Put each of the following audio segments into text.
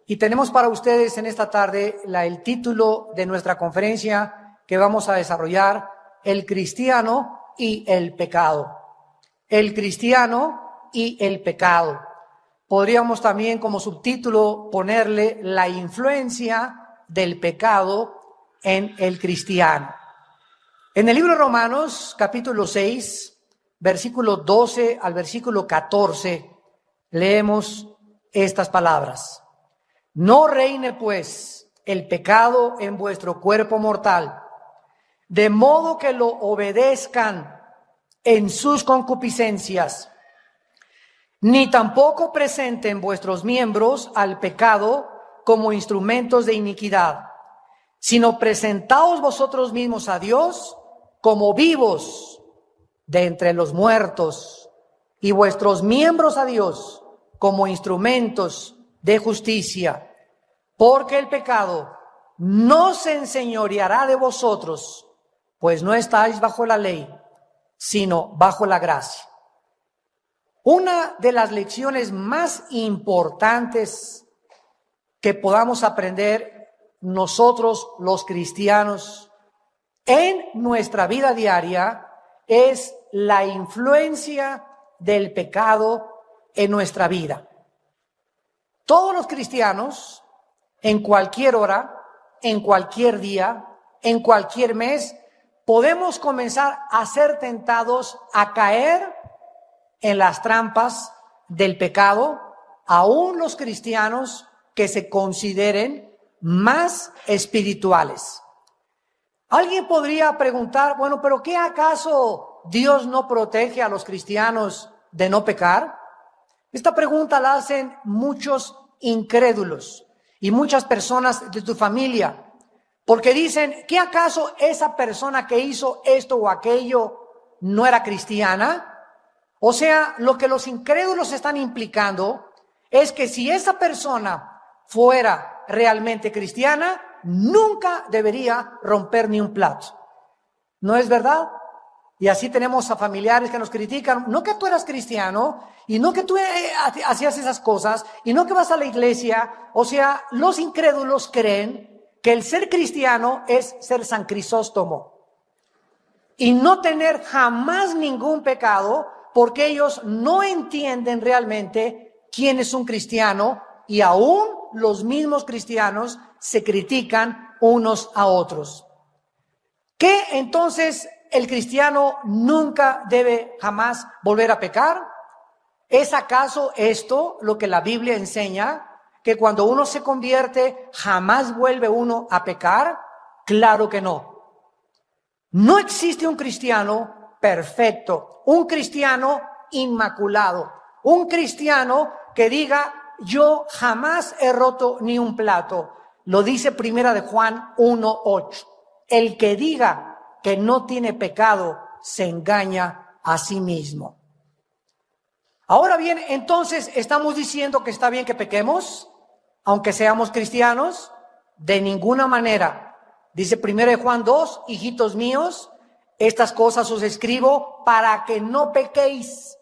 Y tenemos para ustedes en esta tarde el título de nuestra conferencia que vamos a desarrollar: El cristiano y el pecado. El cristiano y el pecado. Podríamos también como subtítulo ponerle la influencia del pecado en el cristiano. En el libro de Romanos, capítulo 6, versículo 12 al versículo 14, leemos estas palabras. No reine pues el pecado en vuestro cuerpo mortal, de modo que lo obedezcan en sus concupiscencias, ni tampoco presenten vuestros miembros al pecado como instrumentos de iniquidad, sino presentaos vosotros mismos a Dios como vivos de entre los muertos, y vuestros miembros a Dios como instrumentos de justicia, porque el pecado no se enseñoreará de vosotros, pues no estáis bajo la ley, sino bajo la gracia. Una de las lecciones más importantes que podamos aprender nosotros los cristianos en nuestra vida diaria es la influencia del pecado en nuestra vida. Todos los cristianos, en cualquier hora, en cualquier día, en cualquier mes, podemos comenzar a ser tentados a caer en las trampas del pecado, aún los cristianos que se consideren más espirituales. Alguien podría preguntar, bueno, ¿pero qué acaso Dios no protege a los cristianos de no pecar? Esta pregunta la hacen muchos incrédulos y muchas personas de tu familia, porque dicen, ¿qué acaso esa persona que hizo esto o aquello no era cristiana? O sea, lo que los incrédulos están implicando es que si esa persona fuera realmente cristiana, nunca debería romper ni un plato. ¿No es verdad? Y así tenemos a familiares que nos critican, no que tú eras cristiano, y no que tú hacías esas cosas, y no que vas a la iglesia. O sea, los incrédulos creen que el ser cristiano es ser San Crisóstomo y no tener jamás ningún pecado, porque ellos no entienden realmente quién es un cristiano, y aún los mismos cristianos se critican unos a otros. ¿Qué entonces el cristiano nunca debe jamás volver a pecar? ¿Es acaso esto lo que la Biblia enseña? ¿Que cuando uno se convierte jamás vuelve uno a pecar? Claro que no. No existe un cristiano perfecto, un cristiano inmaculado, un cristiano que diga, yo jamás he roto ni un plato. Lo dice Primera de Juan 1:8. El que diga que no tiene pecado se engaña a sí mismo. Ahora bien, entonces, ¿estamos diciendo que está bien que pequemos, aunque seamos cristianos? De ninguna manera. Dice 1 Juan 2, hijitos míos, estas cosas os escribo para que no pequéis.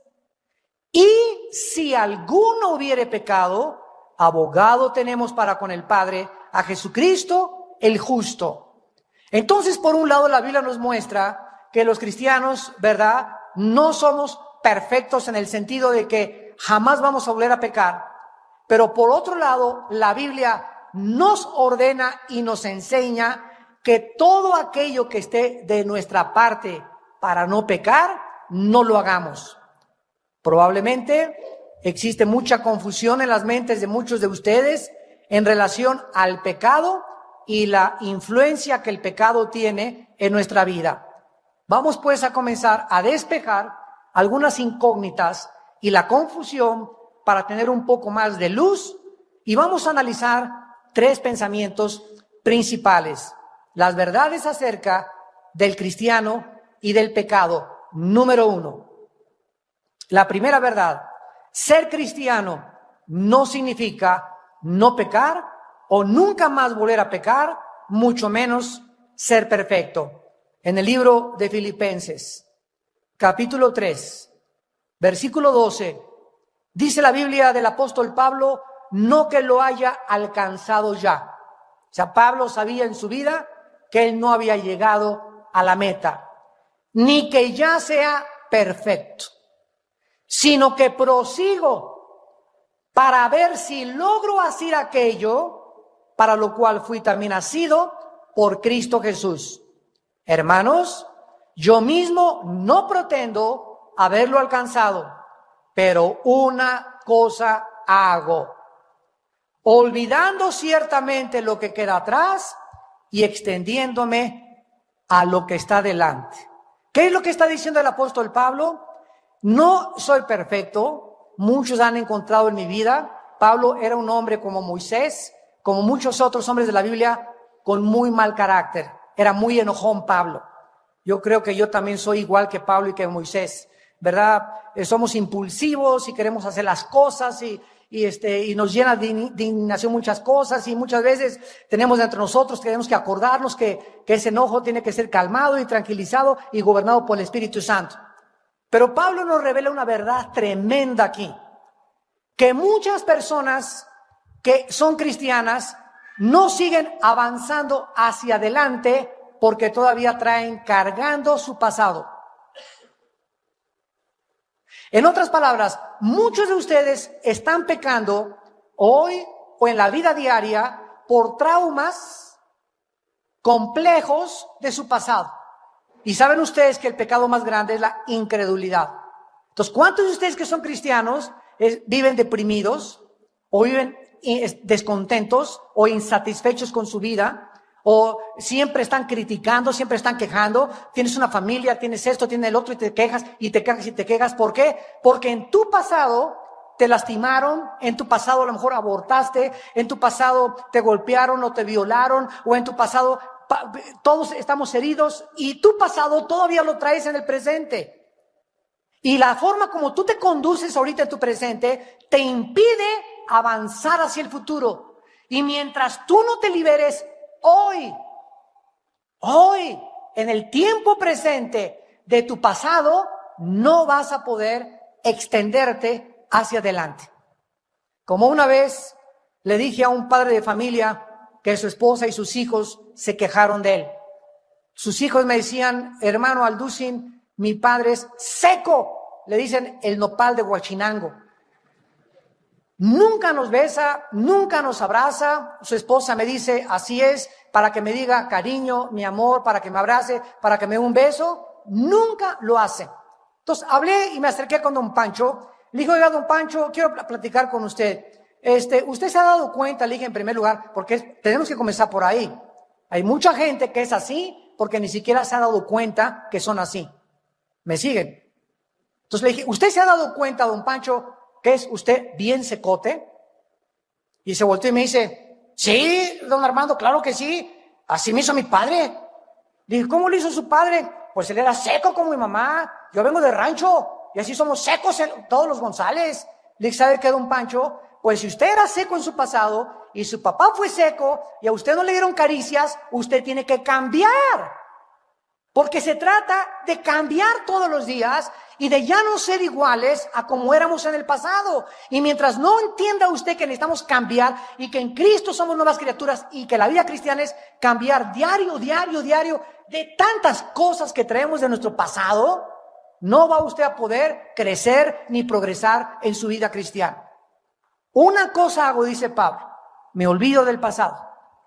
Y si alguno hubiere pecado, abogado tenemos para con el Padre, a Jesucristo el justo. Entonces, por un lado, la Biblia nos muestra que los cristianos, ¿verdad?, no somos perfectos en el sentido de que jamás vamos a volver a pecar. Pero por otro lado, la Biblia nos ordena y nos enseña que todo aquello que esté de nuestra parte para no pecar, no lo hagamos. Probablemente existe mucha confusión en las mentes de muchos de ustedes en relación al pecado y la influencia que el pecado tiene en nuestra vida. Vamos pues a comenzar a despejar algunas incógnitas y la confusión para tener un poco más de luz, y vamos a analizar 3 pensamientos principales. Las verdades acerca del cristiano y del pecado. Número 1. La primera verdad: ser cristiano no significa no pecar o nunca más volver a pecar, mucho menos ser perfecto. En el libro de Filipenses, capítulo 3, versículo 12, dice la Biblia del apóstol Pablo: no que lo haya alcanzado ya. O sea, Pablo sabía en su vida que él no había llegado a la meta, ni que ya sea perfecto, sino que prosigo para ver si logro hacer aquello para lo cual fui también nacido por Cristo Jesús. Hermanos, yo mismo no pretendo haberlo alcanzado, pero una cosa hago, olvidando ciertamente lo que queda atrás y extendiéndome a lo que está delante. ¿Qué es lo que está diciendo el apóstol Pablo? No soy perfecto, muchos han encontrado en mi vida. Pablo era un hombre como Moisés, como muchos otros hombres de la Biblia, con muy mal carácter. Era muy enojón Pablo. Yo creo que yo también soy igual que Pablo y que Moisés, ¿verdad? Somos impulsivos y queremos hacer las cosas y nos llena de indignación muchas cosas, y muchas veces tenemos entre nosotros, tenemos que acordarnos que ese enojo tiene que ser calmado y tranquilizado y gobernado por el Espíritu Santo. Pero Pablo nos revela una verdad tremenda aquí, que muchas personas que son cristianas no siguen avanzando hacia adelante porque todavía traen cargando su pasado. En otras palabras, muchos de ustedes están pecando hoy o en la vida diaria por traumas complejos de su pasado. Y saben ustedes que el pecado más grande es la incredulidad. Entonces, ¿cuántos de ustedes que son cristianos viven deprimidos o viven descontentos o insatisfechos con su vida? O siempre están criticando, siempre están quejando. Tienes una familia, tienes esto, tienes el otro, y te quejas y te quejas y te quejas. ¿Por qué? Porque en tu pasado te lastimaron, en tu pasado a lo mejor abortaste, en tu pasado te golpearon o te violaron, o en tu pasado todos estamos heridos, y tu pasado todavía lo traes en el presente. Y la forma como tú te conduces ahorita en tu presente te impide avanzar hacia el futuro. Y mientras tú no te liberes hoy, en el tiempo presente de tu pasado, no vas a poder extenderte hacia adelante. Como una vez le dije a un padre de familia que su esposa y sus hijos se quejaron de él. Sus hijos me decían: hermano Alducin, mi padre es seco. Le dicen el nopal de Huachinango. Nunca nos besa, nunca nos abraza. Su esposa me dice: así es, para que me diga cariño, mi amor, para que me abrace, para que me dé un beso. Nunca lo hace. Entonces hablé y me acerqué con don Pancho. Le dije: oiga, don Pancho, quiero platicar con usted. Usted se ha dado cuenta, le dije en primer lugar, porque tenemos que comenzar por ahí. Hay mucha gente que es así porque ni siquiera se ha dado cuenta que son así. ¿Me siguen? Entonces le dije: ¿usted se ha dado cuenta, don Pancho, que es usted bien secote? Y se volteó y me dice: sí, don Armando, claro que sí. Así me hizo mi padre. Le dije: ¿cómo lo hizo su padre? Pues él era seco como mi mamá. Yo vengo de rancho y así somos secos todos los González. Le dije: ¿sabe qué, don Pancho? Pues si usted era seco en su pasado y su papá fue seco y a usted no le dieron caricias, usted tiene que cambiar. Porque se trata de cambiar todos los días y de ya no ser iguales a como éramos en el pasado. Y mientras no entienda usted que necesitamos cambiar y que en Cristo somos nuevas criaturas y que la vida cristiana es cambiar diario de tantas cosas que traemos de nuestro pasado, no va usted a poder crecer ni progresar en su vida cristiana. Una cosa hago, dice Pablo: me olvido del pasado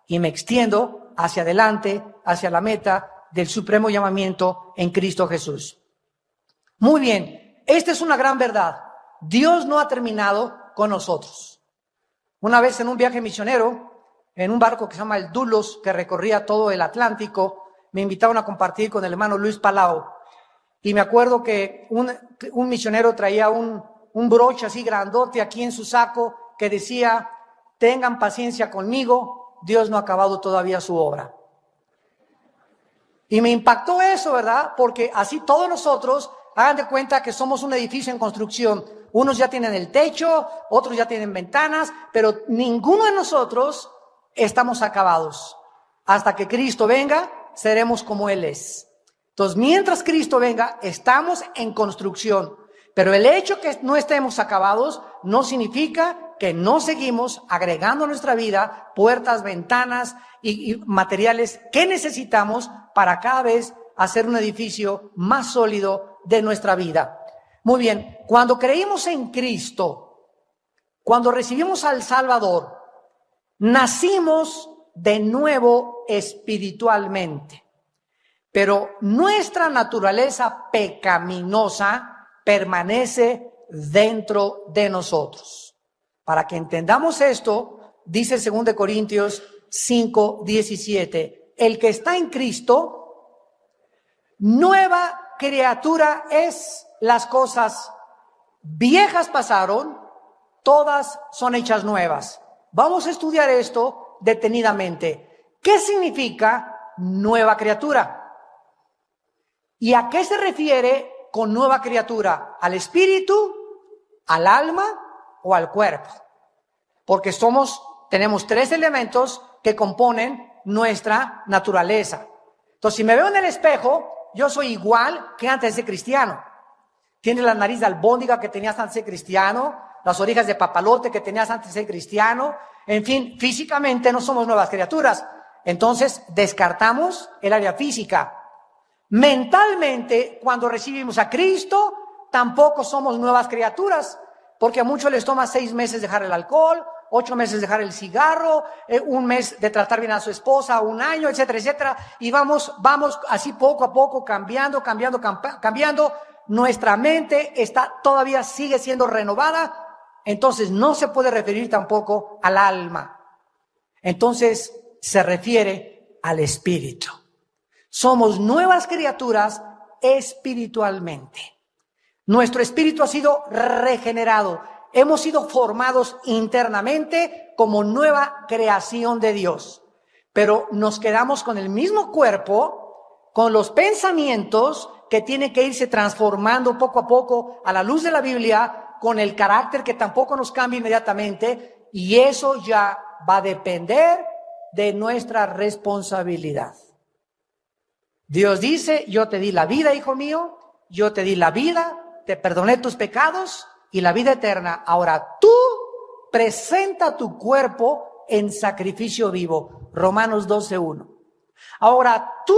y me extiendo hacia adelante, hacia la meta del supremo llamamiento en Cristo Jesús. Muy bien, esta es una gran verdad. Dios no ha terminado con nosotros. Una vez en un viaje misionero, en un barco que se llama el Dulos, que recorría todo el Atlántico, me invitaron a compartir con el hermano Luis Palau. Y me acuerdo que un misionero traía un broche así grandote aquí en su saco que decía: tengan paciencia conmigo, Dios no ha acabado todavía su obra. Y me impactó eso, ¿verdad? Porque así todos nosotros, hagan de cuenta que somos un edificio en construcción. Unos ya tienen el techo, otros ya tienen ventanas, pero ninguno de nosotros estamos acabados. Hasta que Cristo venga, seremos como Él es. Entonces, mientras Cristo venga, estamos en construcción. Pero el hecho que no estemos acabados no significa que no seguimos agregando a nuestra vida puertas, ventanas y materiales que necesitamos para cada vez hacer un edificio más sólido de nuestra vida. Muy bien, cuando creímos en Cristo, cuando recibimos al Salvador, nacimos de nuevo espiritualmente, pero nuestra naturaleza pecaminosa permanece dentro de nosotros. Para que entendamos esto, dice 2 Corintios 5:17, el que está en Cristo, nueva criatura es, las cosas viejas pasaron, todas son hechas nuevas. Vamos a estudiar esto detenidamente. ¿Qué significa nueva criatura? ¿Y a qué se refiere con nueva criatura? ¿Al espíritu, al alma o al cuerpo? Porque tenemos tres elementos que componen nuestra naturaleza. Entonces, si me veo en el espejo, yo soy igual que antes de ser cristiano. Tienes la nariz de albóndiga que tenías antes de ser cristiano, las orejas de papalote que tenías antes de ser cristiano. En fin, físicamente no somos nuevas criaturas. Entonces, descartamos el área física. Mentalmente, cuando recibimos a Cristo, tampoco somos nuevas criaturas, porque a muchos les toma 6 meses dejar el alcohol, 8 meses dejar el cigarro, 1 mes de tratar bien a su esposa, 1 año, etcétera, etcétera. Y vamos así poco a poco cambiando. Nuestra mente sigue siendo renovada. Entonces no se puede referir tampoco al alma. Entonces se refiere al espíritu. Somos nuevas criaturas espiritualmente. Nuestro espíritu ha sido regenerado. Hemos sido formados internamente como nueva creación de Dios. Pero nos quedamos con el mismo cuerpo, con los pensamientos que tienen que irse transformando poco a poco a la luz de la Biblia, con el carácter que tampoco nos cambia inmediatamente, y eso ya va a depender de nuestra responsabilidad. Dios dice, yo te di la vida, hijo mío, yo te di la vida, te perdoné tus pecados y la vida eterna. Ahora tú presenta tu cuerpo en sacrificio vivo. Romanos 12:1. Ahora tú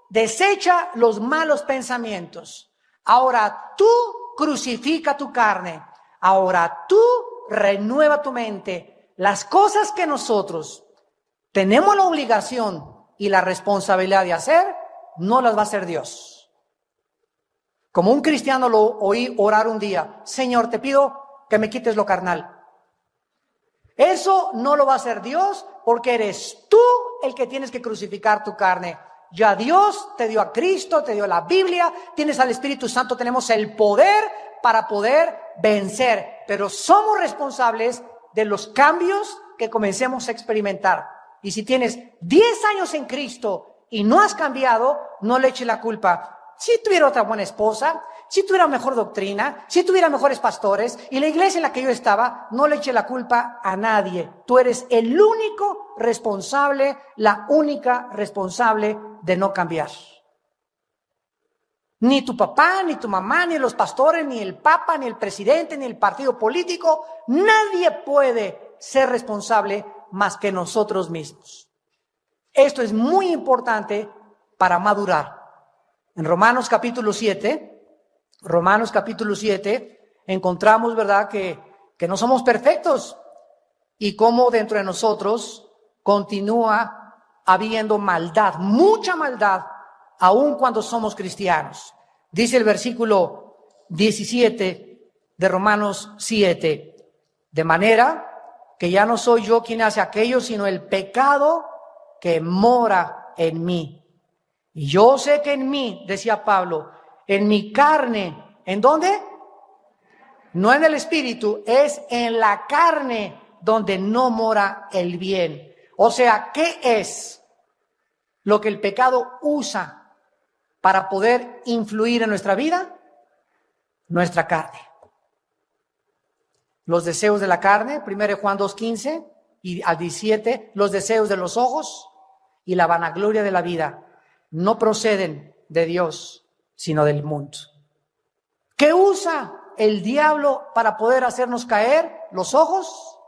desecha los malos pensamientos. Ahora tú crucifica tu carne. Ahora tú renueva tu mente. Las cosas que nosotros tenemos la obligación y la responsabilidad de hacer, no las va a hacer Dios. Como un cristiano lo oí orar un día: Señor, te pido que me quites lo carnal. Eso no lo va a hacer Dios, porque eres tú el que tienes que crucificar tu carne. Ya Dios te dio a Cristo, te dio la Biblia, tienes al Espíritu Santo, tenemos el poder para poder vencer, pero somos responsables de los cambios que comencemos a experimentar. Y si tienes 10 años en Cristo y no has cambiado, no le eches la culpa. Si tuviera otra buena esposa, si tuviera mejor doctrina, si tuviera mejores pastores, y la iglesia en la que yo estaba, no le eche la culpa a nadie. Tú eres el único responsable, la única responsable de no cambiar. Ni tu papá, ni tu mamá, ni los pastores, ni el papa, ni el presidente, ni el partido político, nadie puede ser responsable más que nosotros mismos. Esto es muy importante para madurar. En Romanos capítulo 7, encontramos, ¿verdad?, que no somos perfectos, y cómo dentro de nosotros continúa habiendo maldad, mucha maldad, aun cuando somos cristianos. Dice el versículo 17 de Romanos 7, de manera que ya no soy yo quien hace aquello, sino el pecado que mora en mí. Y yo sé que en mí, decía Pablo, en mi carne, ¿en dónde? No en el espíritu, es en la carne donde no mora el bien. O sea, ¿qué es lo que el pecado usa para poder influir en nuestra vida? Nuestra carne. Los deseos de la carne, 1 Juan 2:15 y al 17, los deseos de los ojos y la vanagloria de la vida no proceden de Dios, sino del mundo. ¿Qué usa el diablo para poder hacernos caer? Los ojos,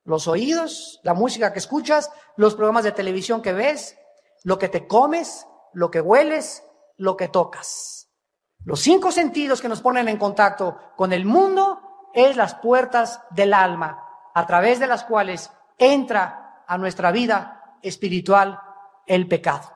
los oídos, la música que escuchas, los programas de televisión que ves, lo que te comes, lo que hueles, lo que tocas. Los 5 sentidos que nos ponen en contacto con el mundo es las puertas del alma, a través de las cuales entra a nuestra vida espiritual el pecado.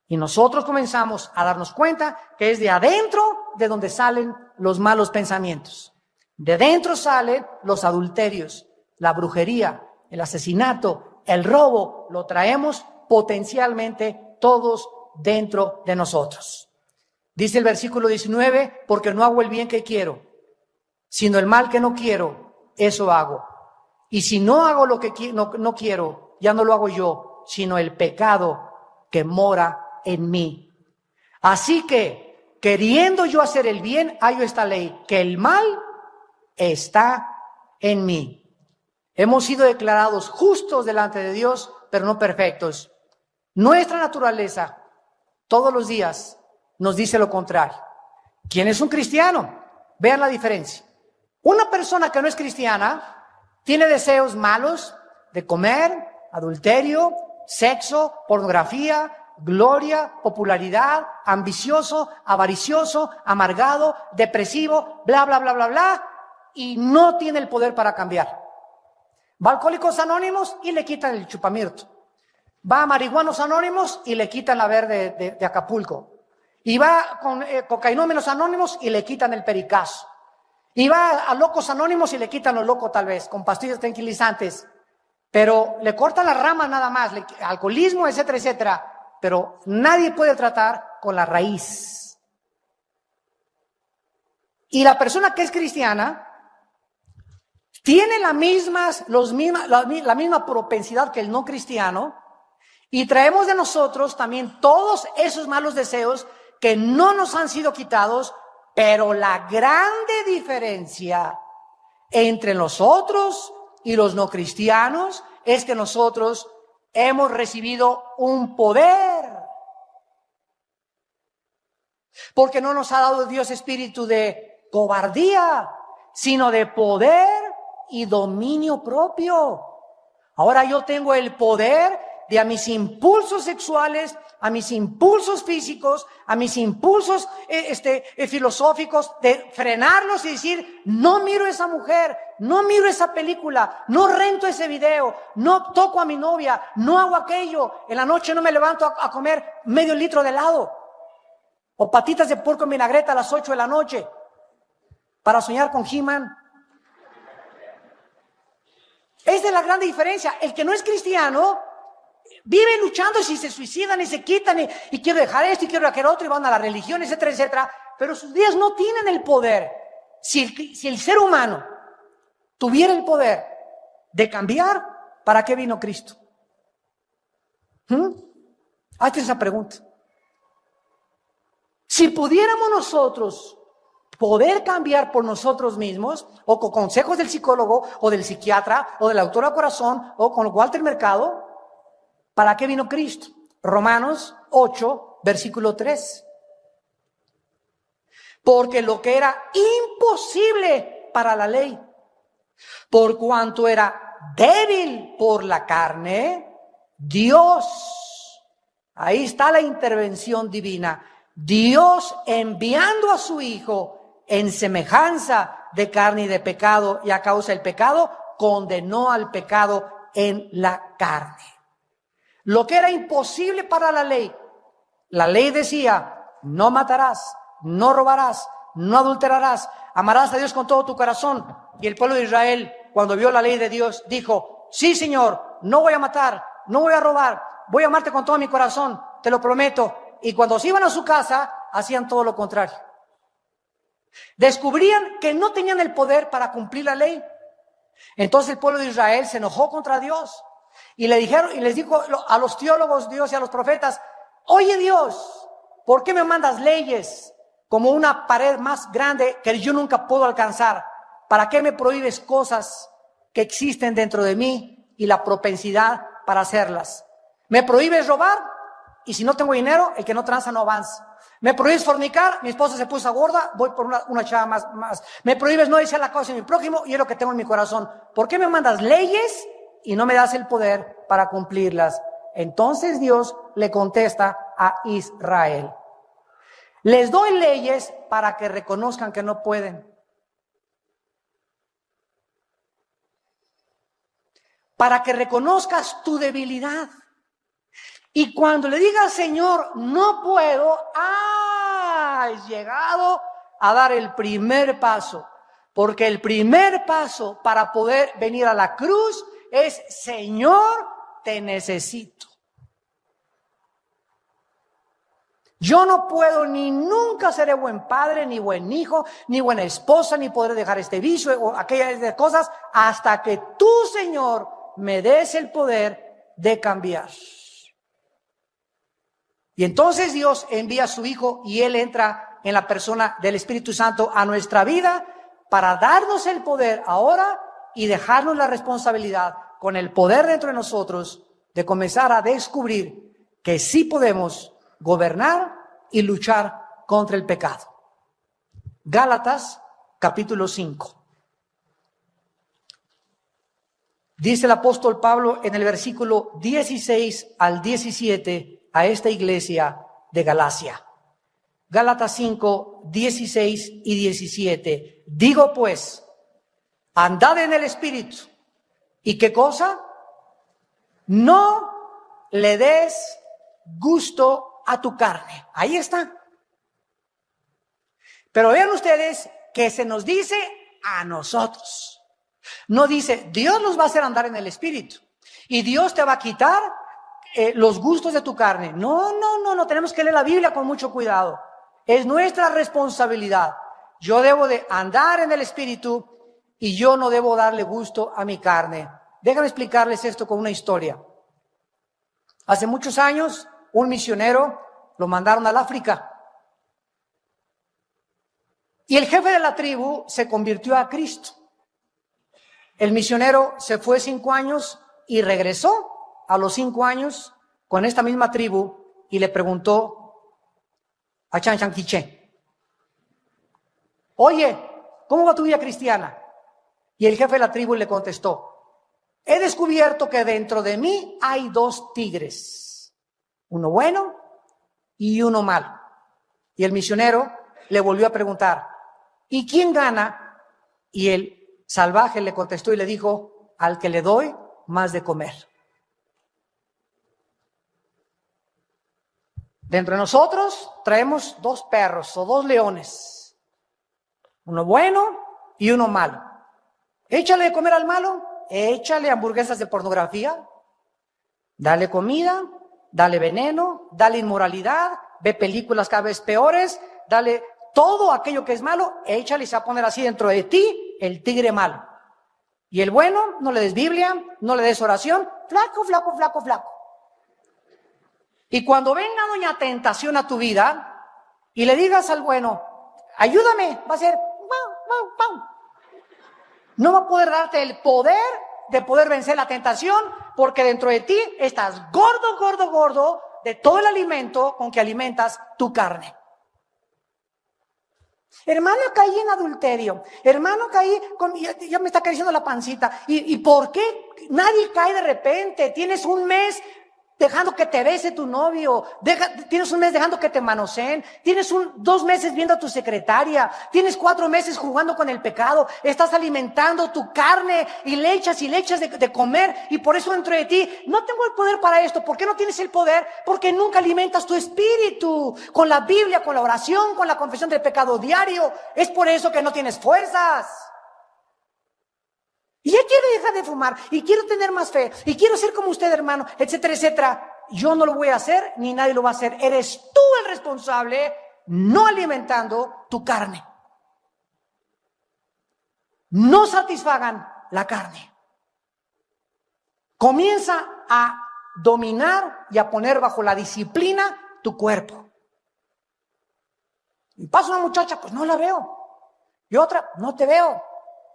Y nosotros comenzamos a darnos cuenta que es de adentro de donde salen los malos pensamientos. De dentro salen los adulterios, la brujería, el asesinato, el robo. Lo traemos potencialmente todos dentro de nosotros. Dice el versículo 19, porque no hago el bien que quiero, sino el mal que no quiero, eso hago. Y si no hago lo que no quiero, ya no lo hago yo, sino el pecado que mora en mí. Así que, queriendo yo hacer el bien, hallo esta ley, que el mal está en mí. Hemos sido declarados justos delante de Dios, pero no perfectos. Nuestra naturaleza, todos los días, nos dice lo contrario. ¿Quién es un cristiano? Vean la diferencia. Una persona que no es cristiana tiene deseos malos de comer, adulterio, sexo, pornografía, gloria, popularidad, ambicioso, avaricioso, amargado, depresivo, bla, bla, bla, bla, bla, y no tiene el poder para cambiar. Va a Alcohólicos Anónimos y le quitan el chupamirto. Va a Marihuanos Anónimos y le quitan la verde de Acapulco. Y va con Cocainómenos Anónimos y le quitan el pericazo. Y va a Locos Anónimos y le quitan lo loco tal vez, con pastillas tranquilizantes. Pero le cortan la rama nada más, alcoholismo, etcétera, etcétera. Pero nadie puede tratar con la raíz. Y la persona que es cristiana tiene la misma propensidad que el no cristiano, y traemos de nosotros también todos esos malos deseos que no nos han sido quitados, pero la grande diferencia entre nosotros y los no cristianos es que nosotros hemos recibido un poder, porque no nos ha dado Dios espíritu de cobardía, sino de poder y dominio propio. Ahora yo tengo el poder de a mis impulsos sexuales, a mis impulsos físicos, a mis impulsos filosóficos, de frenarlos y decir, no miro a esa mujer, no miro esa película, no rento ese video, no toco a mi novia, no hago aquello, en la noche no me levanto a comer medio litro de helado o patitas de puerco en vinagreta a las 8 de la noche para soñar con He-Man. Esa es la gran diferencia. El que no es cristiano vive luchando, si se suicidan y se quitan y quiero dejar esto y quiero dejar otro y van a la religión, etcétera, etcétera, pero sus días no tienen el poder. Si el ser humano tuviera el poder de cambiar, ¿para qué vino Cristo? Hazte esa pregunta. Si pudiéramos nosotros poder cambiar por nosotros mismos, o con consejos del psicólogo, o del psiquiatra, o del autor a corazón, o con Walter Mercado, ¿para qué vino Cristo? Romanos 8, versículo 3. Porque lo que era imposible para la ley, por cuanto era débil por la carne, Dios, ahí está la intervención divina, Dios enviando a su Hijo en semejanza de carne y de pecado, y a causa del pecado, condenó al pecado en la carne. Lo que era imposible para la ley decía, no matarás, no robarás, no adulterarás, amarás a Dios con todo tu corazón. Y el pueblo de Israel, cuando vio la ley de Dios, dijo, sí, Señor, no voy a matar, no voy a robar, voy a amarte con todo mi corazón, te lo prometo. Y cuando se iban a su casa, hacían todo lo contrario. Descubrían que no tenían el poder para cumplir la ley. Entonces el pueblo de Israel se enojó contra Dios y les dijo a los teólogos Dios y a los profetas, oye Dios, ¿por qué me mandas leyes como una pared más grande que yo nunca puedo alcanzar? ¿Para qué me prohíbes cosas que existen dentro de mí y la propensidad para hacerlas? ¿Me prohíbes robar? Y si no tengo dinero, el que no tranza no avanza. Me prohíbes fornicar, mi esposa se puso gorda, voy por una chava más. Me prohíbes no decir la cosa de mi prójimo y es lo que tengo en mi corazón. ¿Por qué me mandas leyes y no me das el poder para cumplirlas? Entonces Dios le contesta a Israel: les doy leyes para que reconozcan que no pueden. Para que reconozcas tu debilidad. Y cuando le digas, Señor, no puedo, has llegado a dar el primer paso. Porque el primer paso para poder venir a la cruz es, Señor, te necesito. Yo no puedo ni nunca seré buen padre, ni buen hijo, ni buena esposa, ni podré dejar este vicio o aquellas cosas hasta que tú, Señor, me des el poder de cambiar. Y entonces Dios envía a su Hijo y Él entra en la persona del Espíritu Santo a nuestra vida para darnos el poder ahora y dejarnos la responsabilidad con el poder dentro de nosotros de comenzar a descubrir que sí podemos gobernar y luchar contra el pecado. Gálatas capítulo 5. Dice el apóstol Pablo en el versículo 16 al 17 a esta iglesia de Galacia. Gálatas 5, 16 y 17. Digo pues, andad en el Espíritu. ¿Y qué cosa? No le des gusto a tu carne. Ahí está. Pero vean ustedes que se nos dice a nosotros. No dice, Dios nos va a hacer andar en el Espíritu y Dios te va a quitar los gustos de tu carne. No, tenemos que leer la Biblia con mucho cuidado. Es nuestra responsabilidad. Yo debo de andar en el Espíritu y yo no debo darle gusto a mi carne. Déjenme explicarles esto con una historia. Hace muchos años, un misionero lo mandaron al África. Y el jefe de la tribu se convirtió a Cristo. El misionero se fue 5 años y regresó a los 5 años con esta misma tribu y le preguntó a Chan Chan Quiché: oye, ¿cómo va tu vida cristiana? Y el jefe de la tribu le contestó: he descubierto que dentro de mí hay 2 tigres, uno bueno y uno malo. Y el misionero le volvió a preguntar: ¿y quién gana? Y el salvaje le contestó y le dijo: al que le doy más de comer. Dentro de nosotros traemos 2 perros o 2 leones, uno bueno y uno malo. Échale de comer al malo, échale hamburguesas de pornografía, dale comida, dale veneno, dale inmoralidad, ve películas cada vez peores, dale todo aquello que es malo, échale y se va a poner así dentro de ti el tigre malo. Y el bueno, no le des Biblia, no le des oración, flaco. Y cuando venga doña tentación a tu vida y le digas al bueno: ayúdame, va a ser wow. No va a poder darte el poder de poder vencer la tentación, porque dentro de ti estás gordo de todo el alimento con que alimentas tu carne. Hermano, caí en adulterio. Hermano, caí ya me está creciendo la pancita. ¿Y por qué nadie cae de repente? Tienes un mes dejando que te bese tu novio, tienes un mes dejando que te manoseen, tienes 2 meses viendo a tu secretaria, tienes 4 meses jugando con el pecado, estás alimentando tu carne y le echas de comer, y por eso dentro de ti, no tengo el poder para esto. ¿Por qué no tienes el poder? Porque nunca alimentas tu espíritu con la Biblia, con la oración, con la confesión del pecado diario. Es por eso que no tienes fuerzas. Y ya quiero dejar de fumar, y quiero tener más fe, y quiero ser como usted, hermano, etcétera. Yo no lo voy a hacer, ni nadie lo va a hacer. Eres tú el responsable, no alimentando tu carne. No satisfagan la carne. Comienza a dominar y a poner bajo la disciplina tu cuerpo. Y pasa una muchacha, pues no la veo. Y otra, no te veo.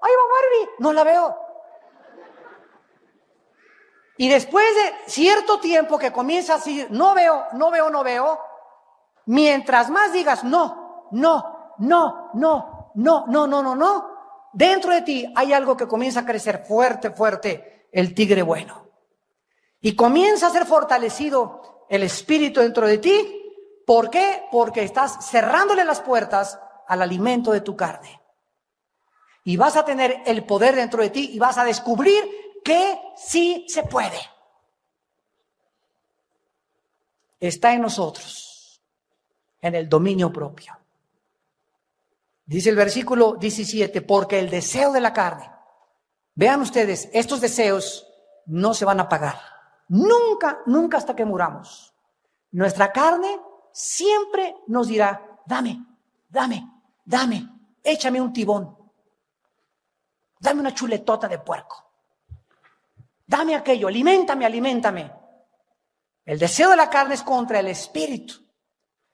¡Ahí va Barbie! No la veo. Y después de cierto tiempo que comienza así, no veo, Mientras más digas no, no, no, no, no, no, no, no, no, dentro de ti hay algo que comienza a crecer fuerte, fuerte, el tigre bueno. Y comienza a ser fortalecido el espíritu dentro de ti. ¿Por qué? Porque estás cerrándole las puertas al alimento de tu carne. Y vas a tener el poder dentro de ti y vas a descubrir que sí se puede. Está en nosotros, en el dominio propio. Dice el versículo 17, porque el deseo de la carne. Vean ustedes, estos deseos no se van a apagar. Nunca, nunca hasta que muramos. Nuestra carne siempre nos dirá, dame, dame, dame, échame un tibón. Dame una chuletota de puerco. Dame aquello, aliméntame, aliméntame. El deseo de la carne es contra el espíritu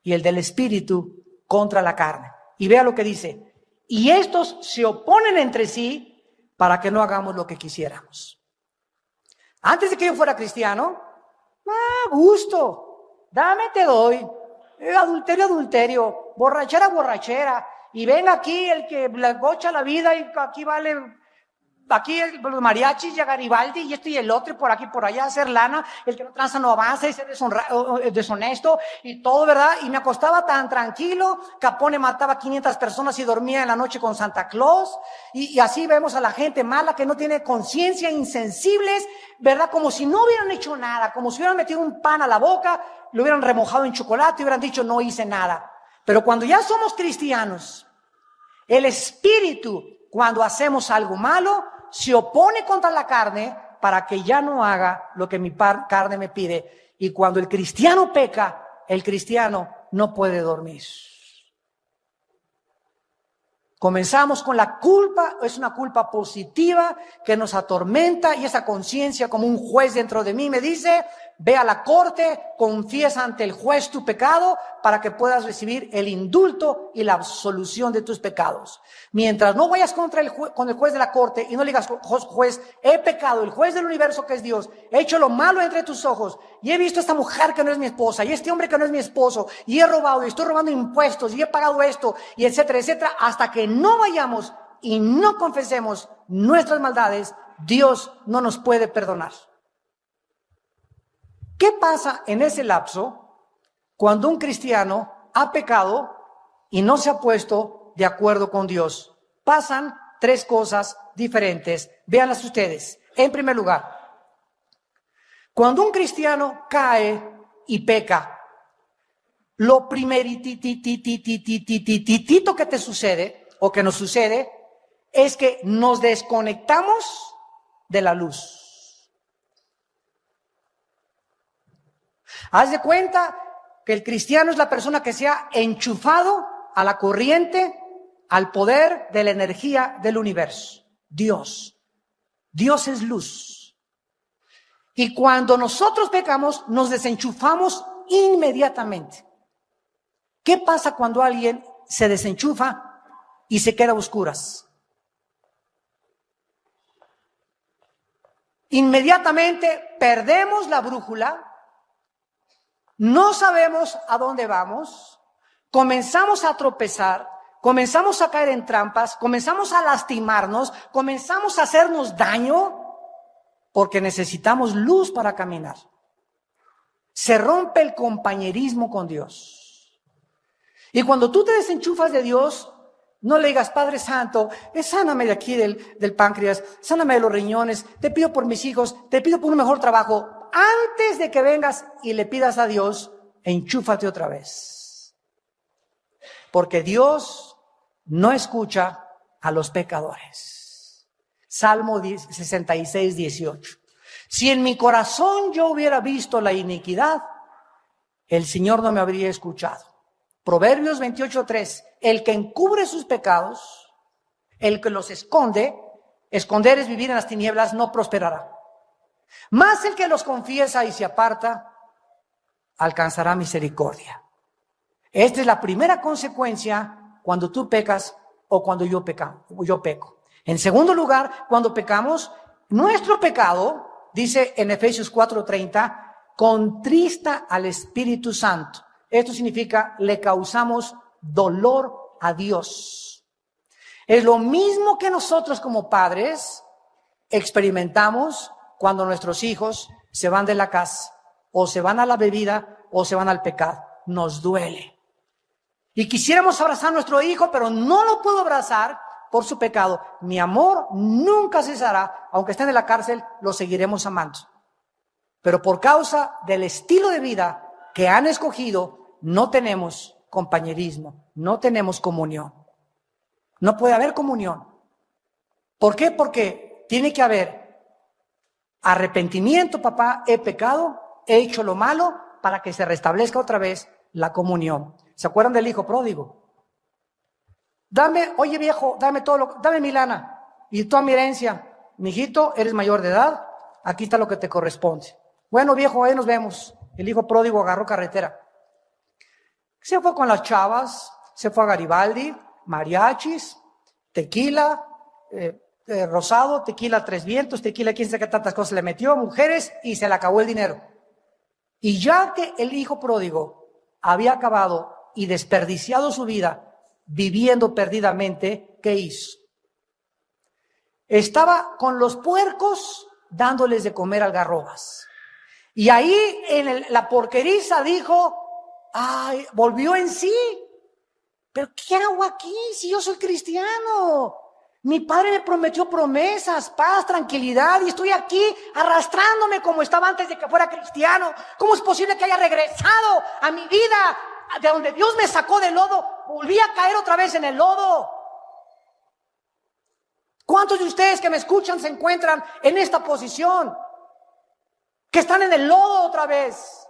y el del espíritu contra la carne. Y vea lo que dice. Y estos se oponen entre sí para que no hagamos lo que quisiéramos. Antes de que yo fuera cristiano, gusto, dame, te doy. Adulterio, adulterio, borrachera, borrachera. Y ven aquí el que le gocha la vida y aquí vale... Aquí los mariachis y a Garibaldi y esto y el otro y por aquí por allá hacer lana, el que no tranza no avanza y ser deshonesto y todo, ¿verdad? Y me acostaba tan tranquilo, Capone mataba 500 personas y dormía en la noche con Santa Claus y así vemos a la gente mala que no tiene conciencia, insensibles, ¿verdad? Como si no hubieran hecho nada, como si hubieran metido un pan a la boca, lo hubieran remojado en chocolate y hubieran dicho no hice nada. Pero cuando ya somos cristianos, el espíritu, cuando hacemos algo malo, se opone contra la carne para que ya no haga lo que mi carne me pide. Y cuando el cristiano peca, el cristiano no puede dormir. Comenzamos con la culpa, es una culpa positiva que nos atormenta y esa conciencia como un juez dentro de mí me dice, ve a la corte, confiesa ante el juez tu pecado para que puedas recibir el indulto y la absolución de tus pecados. Mientras no vayas con el juez de la corte y no le digas, juez, he pecado, el juez del universo que es Dios, he hecho lo malo entre tus ojos y he visto a esta mujer que no es mi esposa y este hombre que no es mi esposo y he robado y estoy robando impuestos y he pagado esto y etcétera, etcétera, hasta que no vayamos y no confesemos nuestras maldades, Dios no nos puede perdonar. ¿Qué pasa en ese lapso cuando un cristiano ha pecado y no se ha puesto de acuerdo con Dios? Pasan tres cosas diferentes. Véanlas ustedes. En primer lugar, cuando un cristiano cae y peca, lo primeritititititititito que te sucede o que nos sucede es que nos desconectamos de la luz. Haz de cuenta que el cristiano es la persona que se ha enchufado a la corriente, al poder de la energía del universo. Dios. Dios es luz. Y cuando nosotros pecamos, nos desenchufamos inmediatamente. ¿Qué pasa cuando alguien se desenchufa y se queda a oscuras? Inmediatamente perdemos la brújula. No sabemos a dónde vamos, comenzamos a tropezar, comenzamos a caer en trampas, comenzamos a lastimarnos, comenzamos a hacernos daño porque necesitamos luz para caminar. Se rompe el compañerismo con Dios. Y cuando tú te desenchufas de Dios, no le digas, Padre Santo, sáname de aquí del páncreas, sáname de los riñones, te pido por mis hijos, te pido por un mejor trabajo. Antes de que vengas y le pidas a Dios, enchúfate otra vez. Porque Dios no escucha a los pecadores. Salmo 66, 18. Si en mi corazón yo hubiera visto la iniquidad, el Señor no me habría escuchado. Proverbios 28, 3. El que encubre sus pecados, el que los esconde, esconder es vivir en las tinieblas, no prosperará. Más el que los confiesa y se aparta, alcanzará misericordia. Esta es la primera consecuencia cuando tú pecas o cuando yo peco. En segundo lugar, cuando pecamos, nuestro pecado, dice en Efesios 4:30, contrista al Espíritu Santo. Esto significa, le causamos dolor a Dios. Es lo mismo que nosotros como padres experimentamos cuando nuestros hijos se van de la casa, o se van a la bebida, o se van al pecado. Nos duele. Y quisiéramos abrazar a nuestro hijo, pero no lo puedo abrazar por su pecado. Mi amor nunca cesará, aunque estén en la cárcel, lo seguiremos amando. Pero por causa del estilo de vida que han escogido, no tenemos compañerismo, no tenemos comunión. No puede haber comunión. ¿Por qué? Porque tiene que haber arrepentimiento, papá, he pecado, he hecho lo malo, para que se restablezca otra vez la comunión. ¿Se acuerdan del hijo pródigo? Oye viejo, dame mi lana y toda mi herencia. Mijito, eres mayor de edad, aquí está lo que te corresponde. Bueno viejo, ahí nos vemos. El hijo pródigo agarró carretera. Se fue con las chavas, se fue a Garibaldi, mariachis, tequila, rosado, tequila Tres Vientos, tequila quién sabe qué tantas cosas le metió, mujeres, y se le acabó el dinero. Y ya que el hijo pródigo había acabado y desperdiciado su vida viviendo perdidamente, ¿qué hizo? Estaba con los puercos dándoles de comer algarrobas. Y ahí en la porqueriza dijo, ay, volvió en sí. ¿Pero qué hago aquí si yo soy cristiano? Mi padre me prometió promesas, paz, tranquilidad, y estoy aquí arrastrándome como estaba antes de que fuera cristiano. ¿Cómo es posible que haya regresado a mi vida, de donde Dios me sacó del lodo? Volví a caer otra vez en el lodo. ¿Cuántos de ustedes que me escuchan se encuentran en esta posición? Que están en el lodo otra vez.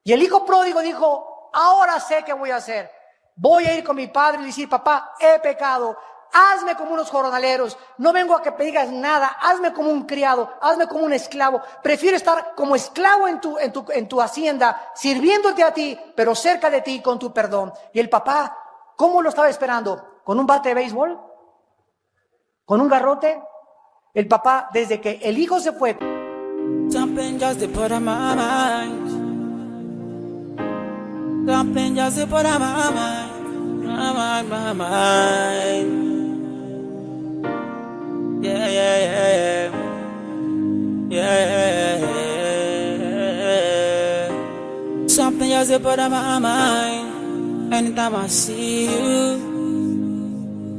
Y el hijo pródigo dijo, ahora sé qué voy a hacer. Voy a ir con mi padre y decir, papá, he pecado, hazme como unos jornaleros, no vengo a que me digas nada, hazme como un criado, hazme como un esclavo. Prefiero estar como esclavo en tu hacienda, sirviéndote a ti, pero cerca de ti con tu perdón. Y el papá, ¿cómo lo estaba esperando? ¿Con un bate de béisbol? ¿Con un garrote? El papá, desde que el hijo se fue, Something just to put on my mind. Something just to put on my mind. My mind. Yeah, yeah, yeah, yeah. Yeah. Something just to put on my mind. Anytime I see you,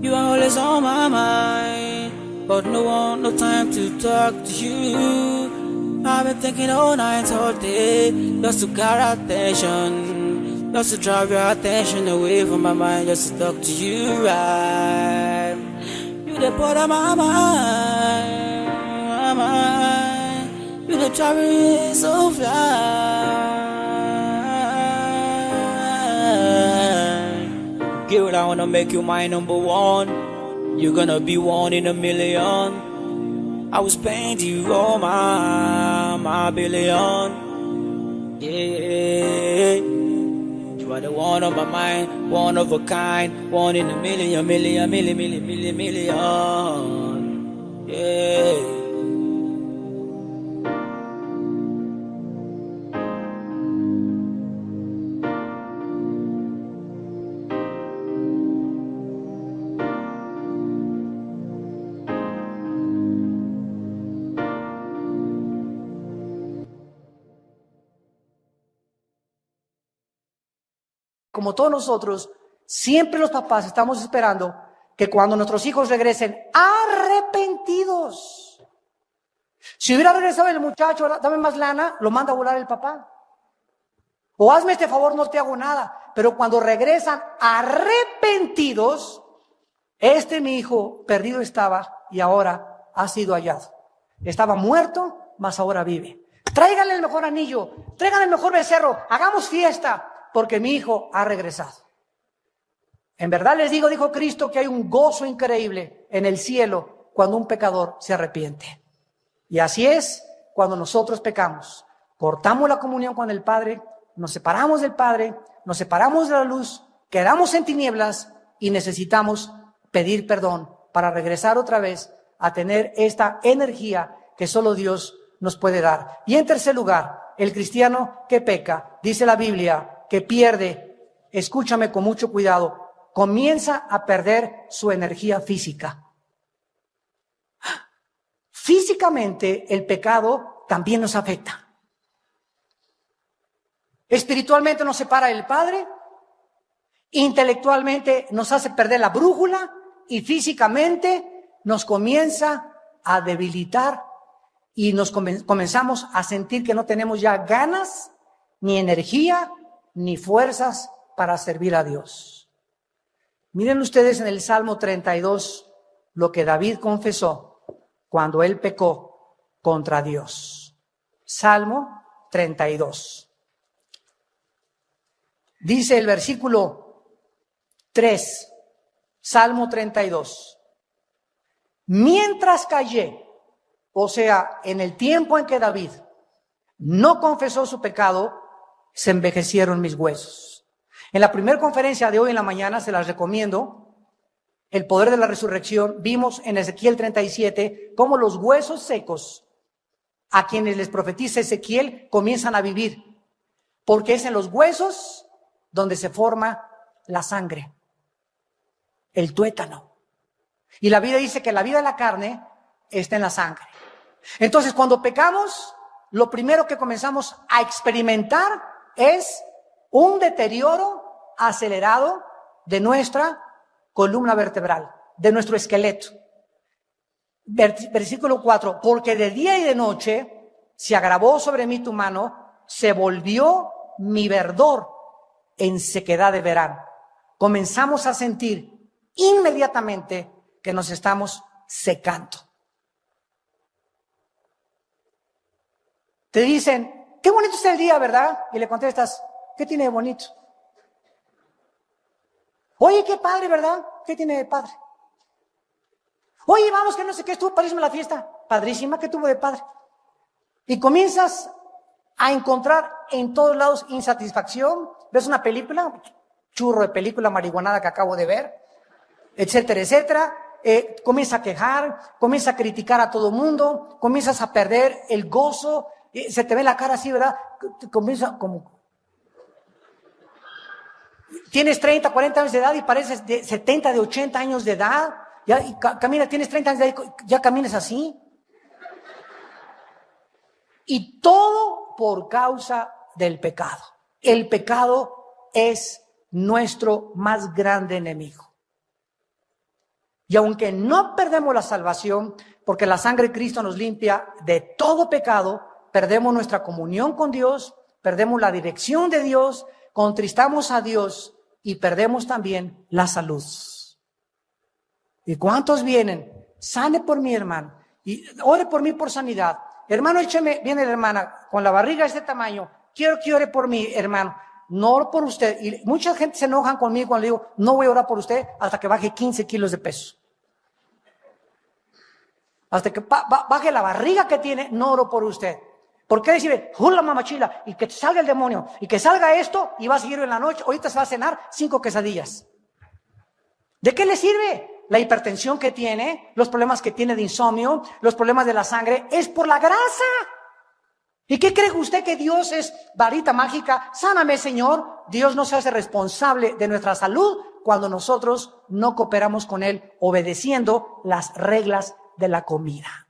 you are always on my mind. But no time to talk to you. I've been thinking all night, all day, just to get attention, just to drive your attention away from my mind, just to talk to you, right? You the part of my mind, you the travel so fly. Girl, I wanna make you my number one. You're gonna be one in a million. I will spend you all my billion. Yeah, you are the one on my mind, one of a kind, one in a million. Yeah. como todos nosotros, siempre los papás estamos esperando que cuando nuestros hijos regresen arrepentidos. Si hubiera regresado el muchacho, dame más lana, lo manda a volar el papá. O hazme este favor, no te hago nada. Pero cuando regresan arrepentidos, mi hijo perdido estaba y ahora ha sido hallado. Estaba muerto, mas ahora vive. Tráiganle el mejor anillo, tráiganle el mejor becerro, hagamos fiesta, porque mi hijo ha regresado. En verdad les digo, dijo Cristo, que hay un gozo increíble en el cielo cuando un pecador se arrepiente. Y así es cuando nosotros pecamos. Cortamos la comunión con el Padre, nos separamos del Padre, nos separamos de la luz, quedamos en tinieblas y necesitamos pedir perdón para regresar otra vez a tener esta energía que solo Dios nos puede dar. Y en tercer lugar, El cristiano que peca, dice la Biblia, que pierde, escúchame con mucho cuidado, comienza a perder su energía física. Físicamente el pecado también nos afecta. Espiritualmente nos separa del Padre, intelectualmente nos hace perder la brújula y físicamente nos comienza a debilitar y nos comenzamos a sentir que no tenemos ya ganas, ni energía, ni fuerzas para servir a Dios. Miren ustedes en el Salmo 32 lo que David confesó cuando él pecó contra Dios. Salmo 32. Dice el versículo 3, Salmo 32. Mientras callé, o sea, en el tiempo en que David no confesó su pecado, se envejecieron mis huesos. En la primera conferencia de hoy en la mañana, se las recomiendo, el poder de la resurrección, vimos en Ezequiel 37 cómo los huesos secos, a quienes les profetiza Ezequiel, comienzan a vivir, porque es en los huesos donde se forma la sangre, el tuétano. Y la Biblia dice que la vida de la carne está en la sangre. Entonces, cuando pecamos, lo primero que comenzamos a experimentar es un deterioro acelerado de nuestra columna vertebral, de nuestro esqueleto. Versículo 4, porque de día y de noche se agravó sobre mí tu mano, se volvió mi verdor en sequedad de verano. Comenzamos a sentir inmediatamente que nos estamos secando. Te dicen, qué bonito es el día, ¿verdad? Y le contestas, ¿qué tiene de bonito? Oye, qué padre, ¿verdad? ¿Qué tiene de padre? Oye, vamos, que no sé qué, estuvo padrísima la fiesta. Padrísima, ¿qué tuvo de padre? Y comienzas a encontrar en todos lados insatisfacción. Ves una película, churro de película marihuanada que acabo de ver, etcétera, etcétera. Comienza a quejar, comienza a criticar a todo mundo, comienzas a perder el gozo, se te ve la cara así, ¿verdad? Comienza como... Tienes 30, 40 años de edad y pareces de 70, de 80 años de edad, ya, y camina, tienes 30 años de edad y ya caminas así. Y todo por causa del pecado. El pecado es nuestro más grande enemigo. Y aunque no perdemos la salvación, porque la sangre de Cristo nos limpia de todo pecado, perdemos nuestra comunión con Dios, perdemos la dirección de Dios, contristamos a Dios y perdemos también la salud. ¿Y cuántos vienen? Sane por mí, hermano, y ore por mí por sanidad. Hermano, écheme, viene la hermana con la barriga de este tamaño, quiero que ore por mí, hermano. No oro por usted. Y mucha gente se enojan conmigo cuando le digo, no voy a orar por usted hasta que baje 15 kilos de peso. Hasta que baje la barriga que tiene, no oro por usted. ¿Por qué decir, jula mamachila, y que te salga el demonio, y que salga esto, y va a seguir en la noche, ahorita se va a cenar 5 quesadillas? ¿De qué le sirve? La hipertensión que tiene, los problemas que tiene de insomnio, los problemas de la sangre, es por la grasa. ¿Y qué cree usted que Dios es varita mágica? Sáname, Señor. Dios no se hace responsable de nuestra salud cuando nosotros no cooperamos con Él, obedeciendo las reglas de la comida.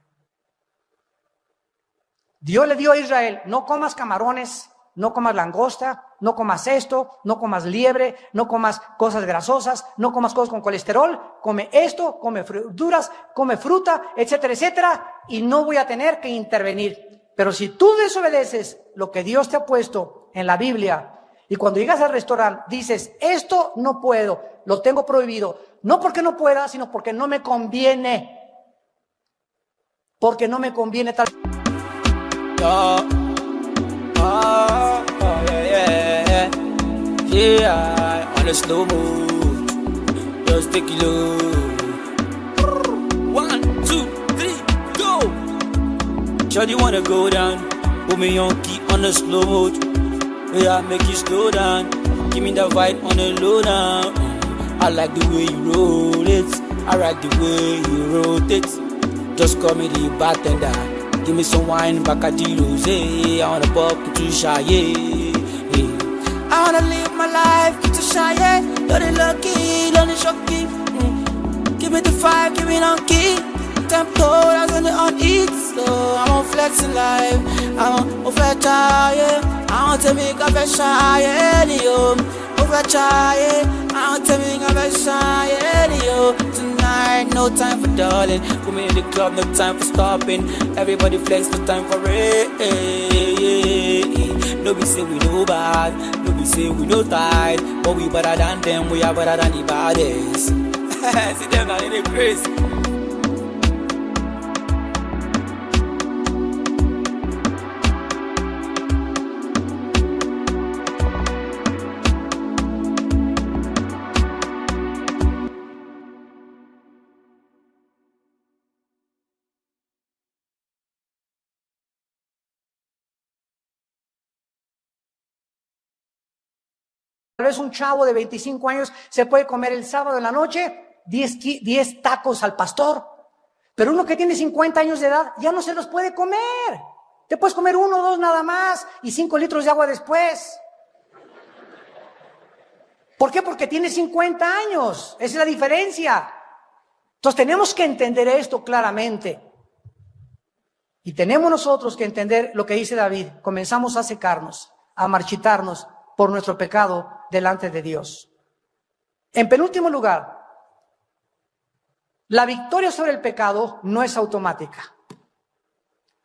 Dios le dio a Israel, no comas camarones, no comas langosta, no comas esto, no comas liebre, no comas cosas grasosas, no comas cosas con colesterol, come esto, come verduras, come fruta, etcétera, etcétera, y no voy a tener que intervenir. Pero si tú desobedeces lo que Dios te ha puesto en la Biblia, y cuando llegas al restaurante dices, esto no puedo, lo tengo prohibido, no porque no pueda, sino porque no me conviene. Porque no me conviene tal. Yeah, on a slow move, just take it low. 1, 2, 3, go. Shawty wanna go down, put me on key on the slow mode. Yeah, make you slow down, give me the vibe on the low down. I like the way you roll it, I like the way you rotate. Just call me the bartender, Give me some wine, Bacardi Rosé. I wanna pop to shy, I wanna live my life to shy, Don't lucky, don't shocky. Give me the fire, give me on key. Tempo, that's when on it. So I'm on flexing life. I'm on fetch, I want to make a fresh shy, I want to make a fresh shy, Tonight, no time for darling. Put me in the club, no time for stopping. Everybody flex, no time for it. No be say we no bad, no be say we no tight, but we better than them, we are better than the baddest. See them now in the craze. Tal vez un chavo de 25 años se puede comer el sábado en la noche 10 tacos al pastor. Pero uno que tiene 50 años de edad ya no se los puede comer. Te puedes comer 1 o 2 nada más y 5 litros de agua después. ¿Por qué? Porque tiene 50 años. Esa es la diferencia. Entonces tenemos que entender esto claramente. Y tenemos nosotros que entender lo que dice David. Comenzamos a secarnos, a marchitarnos por nuestro pecado delante de Dios. En penúltimo lugar, la victoria sobre el pecado no es automática.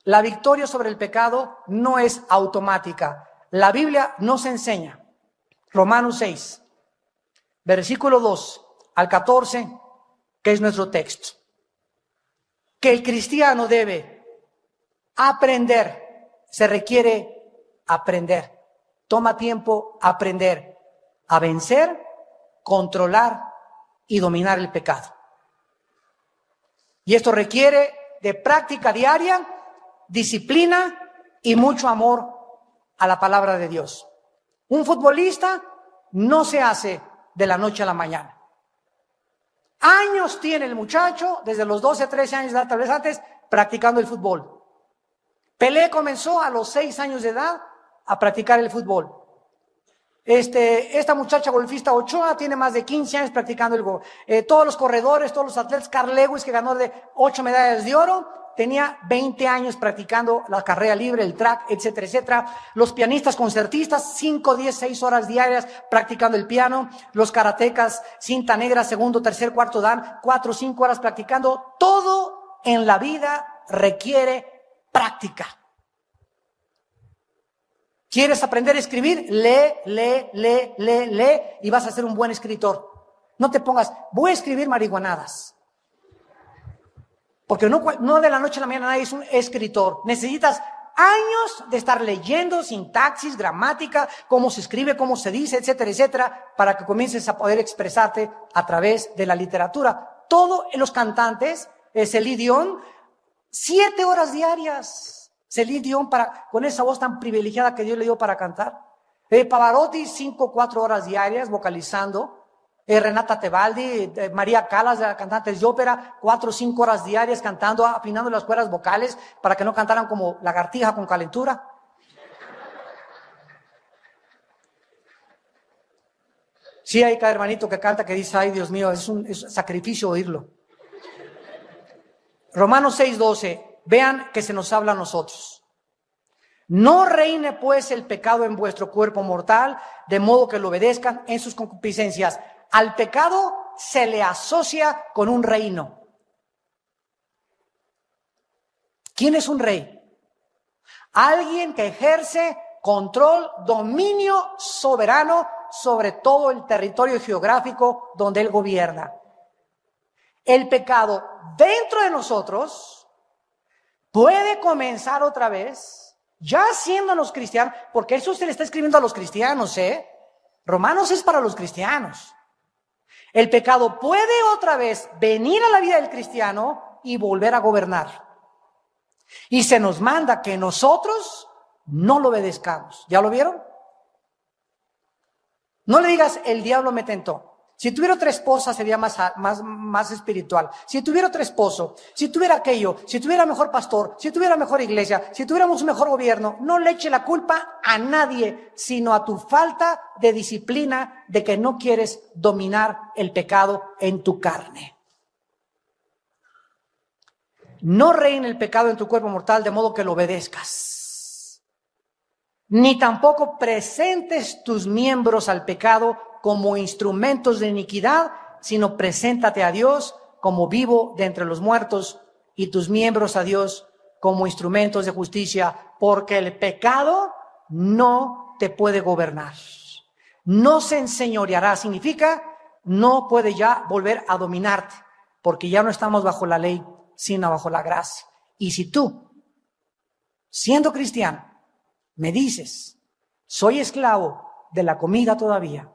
La victoria sobre el pecado no es automática. La Biblia nos enseña, Romanos 6, versículo 2 al 14, que es nuestro texto, que el cristiano debe aprender, se requiere aprender. Toma tiempo aprender a vencer, controlar y dominar el pecado. Y esto requiere de práctica diaria, disciplina y mucho amor a la palabra de Dios. Un futbolista no se hace de la noche a la mañana. Años tiene el muchacho, desde los 12, 13 años de edad, tal vez antes, practicando el fútbol. Pelé comenzó a los 6 años de edad a practicar el fútbol. Esta muchacha golfista Ochoa tiene más de 15 años practicando el golf. Todos los corredores, todos los atletas, Carl Lewis, que ganó de 8 medallas de oro, tenía 20 años practicando la carrera libre, el track, etcétera, etcétera. Los pianistas concertistas, 5, 10, 6 horas diarias practicando el piano. Los karatecas, cinta negra, segundo, tercer, cuarto dan, 4 o 5 horas practicando. Todo en la vida requiere práctica. ¿Quieres aprender a escribir? Lee y vas a ser un buen escritor. No te pongas, voy a escribir marihuanadas. Porque no de la noche a la mañana nadie es un escritor. Necesitas años de estar leyendo sintaxis, gramática, cómo se escribe, cómo se dice, etcétera, etcétera, para que comiences a poder expresarte a través de la literatura. Todos los cantantes, Celine Dion, 7 horas diarias. Celine Dion con esa voz tan privilegiada que Dios le dio para cantar. Pavarotti, 5 o 4 horas diarias vocalizando. Renata Tebaldi, María Callas, cantantes de ópera, 4 o 5 horas diarias cantando, afinando las cuerdas vocales para que no cantaran como lagartija con calentura. Sí, hay cada hermanito que canta que dice, ay Dios mío, es un sacrificio oírlo. Romanos 6:12. Vean que se nos habla a nosotros. No reine pues el pecado en vuestro cuerpo mortal, de modo que lo obedezcan en sus concupiscencias. Al pecado se le asocia con un reino. ¿Quién es un rey? Alguien que ejerce control, dominio soberano sobre todo el territorio geográfico donde él gobierna. El pecado dentro de nosotros puede comenzar otra vez, ya siéndonos cristianos, porque eso se le está escribiendo a los cristianos, Romanos es para los cristianos. El pecado puede otra vez venir a la vida del cristiano y volver a gobernar. Y se nos manda que nosotros no lo obedezcamos. ¿Ya lo vieron? No le digas, el diablo me tentó. Si tuviera otra esposa sería más espiritual. Si tuviera otro esposo, si tuviera aquello, si tuviera mejor pastor, si tuviera mejor iglesia, si tuviéramos un mejor gobierno, no le eche la culpa a nadie, sino a tu falta de disciplina, de que no quieres dominar el pecado en tu carne. No reine el pecado en tu cuerpo mortal de modo que lo obedezcas. Ni tampoco presentes tus miembros al pecado como instrumentos de iniquidad, sino preséntate a Dios como vivo de entre los muertos y tus miembros a Dios como instrumentos de justicia, porque el pecado no te puede gobernar. No se enseñoreará, significa no puede ya volver a dominarte, porque ya no estamos bajo la ley, sino bajo la gracia. Y si tú, siendo cristiano, me dices, soy esclavo de la comida todavía,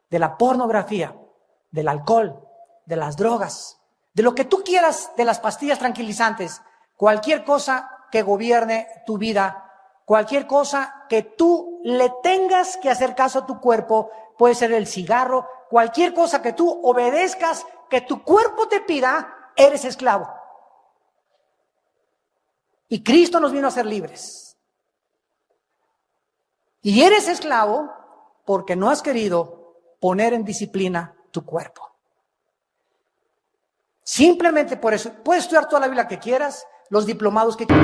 de la pornografía, del alcohol, de las drogas, de lo que tú quieras, de las pastillas tranquilizantes, cualquier cosa que gobierne tu vida, cualquier cosa que tú le tengas que hacer caso a tu cuerpo, puede ser el cigarro, cualquier cosa que tú obedezcas, que tu cuerpo te pida, eres esclavo. Y Cristo nos vino a ser libres. Y eres esclavo porque no has querido poner en disciplina tu cuerpo. Simplemente por eso. Puedes estudiar toda la Biblia que quieras, los diplomados que quieras.